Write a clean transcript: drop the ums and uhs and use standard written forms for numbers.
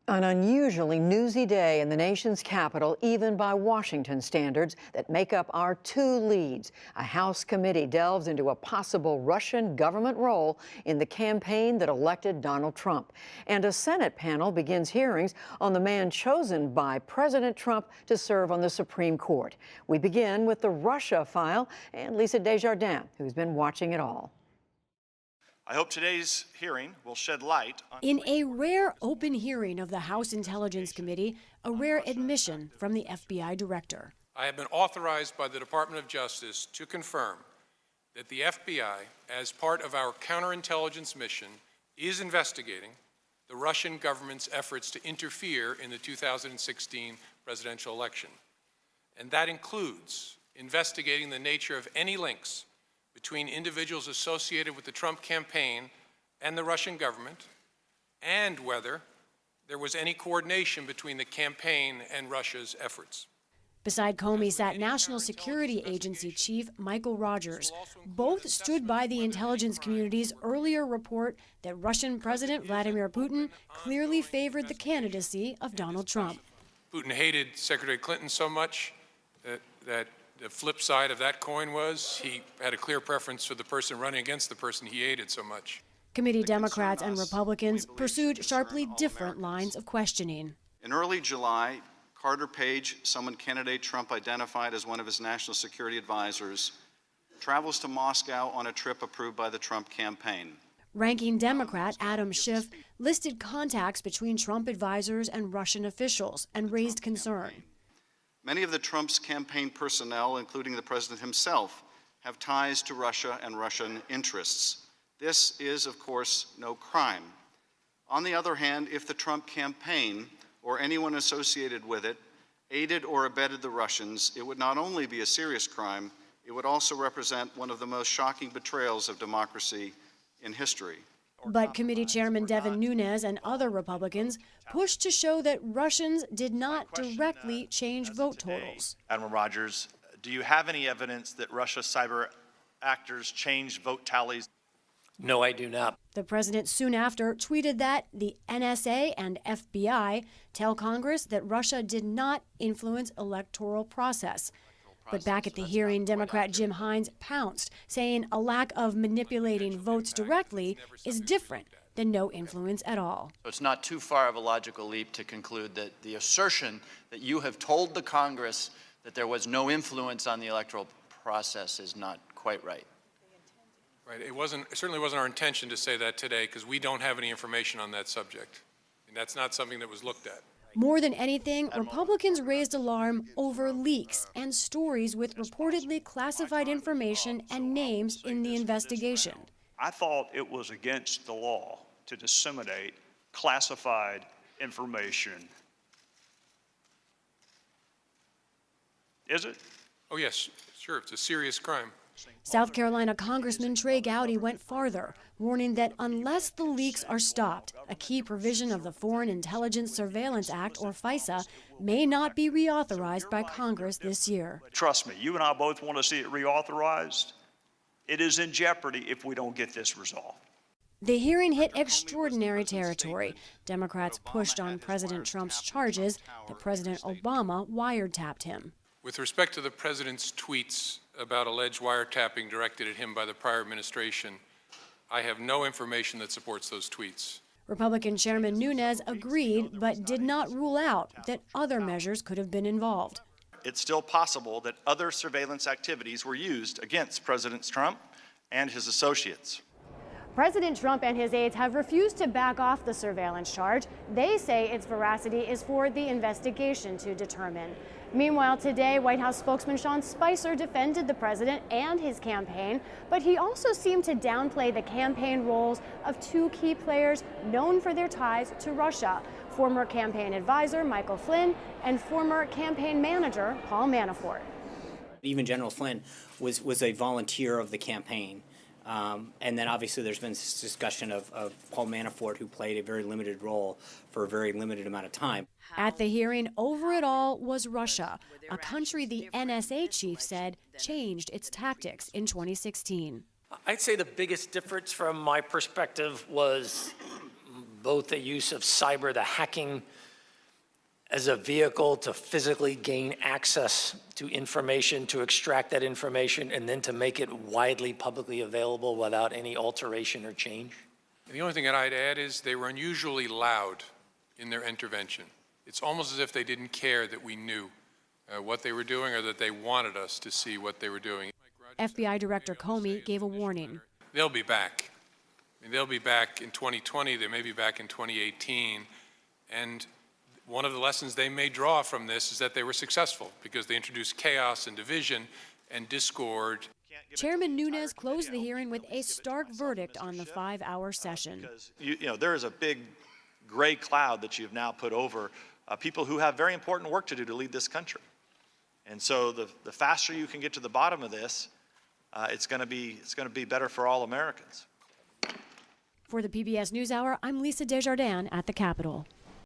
An unusually newsy day in the nation's capital, even by Washington standards, that make up our two leads. A House committee delves into a possible Russian government role in the campaign that elected Donald Trump. And a Senate panel begins hearings on the man chosen by President Trump to serve on the Supreme Court. We begin with the Russia file and Lisa Desjardins, who's been watching it all. I hope today's hearing will shed light on... In a rare open hearing of the House Intelligence Committee, a rare admission from the FBI director. I have been authorized by the Department of Justice to confirm that the FBI, as part of our counterintelligence mission, is investigating the Russian government's efforts to interfere in the 2016 presidential election. And that includes investigating the nature of any links between individuals associated with the Trump campaign and the Russian government, and whether there was any coordination between the campaign and Russia's efforts. Beside Comey sat National Security Agency Chief Michael Rogers. Both stood by the intelligence community's earlier report that Russian President Vladimir Putin clearly favored the candidacy of Donald Trump. Putin hated Secretary Clinton so much that the flip side of that coin was he had a clear preference for the person running against the person he hated so much. Committee Democrats and Republicans pursued sharply different lines of questioning. In early July, Carter Page, someone candidate Trump identified as one of his national security advisors, travels to Moscow on a trip approved by the Trump campaign. Ranking Democrat Adam Schiff listed contacts between Trump advisors and Russian officials and raised concern. Many of the Trump's campaign personnel, including the president himself, have ties to Russia and Russian interests. This is, of course, no crime. On the other hand, if the Trump campaign or anyone associated with it aided or abetted the Russians, it would not only be a serious crime, it would also represent one of the most shocking betrayals of democracy in history. But Committee Chairman Devin Nunes and other Republicans pushed to show that Russians did not directly change vote totals. Admiral Rogers, do you have any evidence that Russia's cyber actors changed vote tallies? No, I do not. The president soon after tweeted that the NSA and FBI tell Congress that Russia did not influence electoral process. But back at the hearing, Democrat Jim Hines pounced, saying a lack of manipulating votes directly is different than no influence at all. It's not too far of a logical leap to conclude that the assertion that you have told the Congress that there was no influence on the electoral process is not quite right. Right. It certainly wasn't our intention to say that today because we don't have any information on that subject. And that's not something that was looked at. More than anything, Republicans raised alarm over leaks and stories with reportedly classified information and names in the investigation. I thought it was against the law to disseminate classified information. Is it? Oh, yes, sure. It's a serious crime. South Carolina Congressman Trey Gowdy went farther, warning that unless the leaks are stopped, a key provision of the Foreign Intelligence Surveillance Act, or FISA, may not be reauthorized by Congress this year. Trust me, you and I both want to see it reauthorized. It is in jeopardy if we don't get this resolved. The hearing hit extraordinary territory. Democrats pushed on President Trump's charges that President Obama wiretapped him. With respect to the president's tweets about alleged wiretapping directed at him by the prior administration, I have no information that supports those tweets. Republican Chairman Nunes agreed, but did not rule out that other measures could have been involved. It's still possible that other surveillance activities were used against President Trump and his associates. President Trump and his aides have refused to back off the surveillance charge. They say its veracity is for the investigation to determine. Meanwhile, today, White House spokesman Sean Spicer defended the president and his campaign, but he also seemed to downplay the campaign roles of two key players known for their ties to Russia: former campaign advisor Michael Flynn and former campaign manager Paul Manafort. Even General Flynn was a volunteer of the campaign. And then obviously there's been this discussion of Paul Manafort, who played a very limited role for a very limited amount of time. At the hearing, over it all was Russia, a country the NSA chief said changed its tactics in 2016. I'd say the biggest difference from my perspective was both the use of cyber, the hacking as a vehicle to physically gain access to information, to extract that information, and then to make it widely publicly available without any alteration or change? The only thing that I'd add is they were unusually loud in their intervention. It's almost as if they didn't care that we knew what they were doing or that they wanted us to see what they were doing. FBI Director Comey gave a warning. They'll be back. I mean, they'll be back in 2020, they may be back in 2018, and one of the lessons they may draw from this is that they were successful because they introduced chaos and division and discord. Chairman Nunes closed the hearing with a stark verdict on the 5-hour session. Because there is a big gray cloud that you've now put over people who have very important work to do to lead this country. And so the faster you can get to the bottom of this, it's going to be better for all Americans. For the PBS NewsHour, I'm Lisa Desjardins at the Capitol.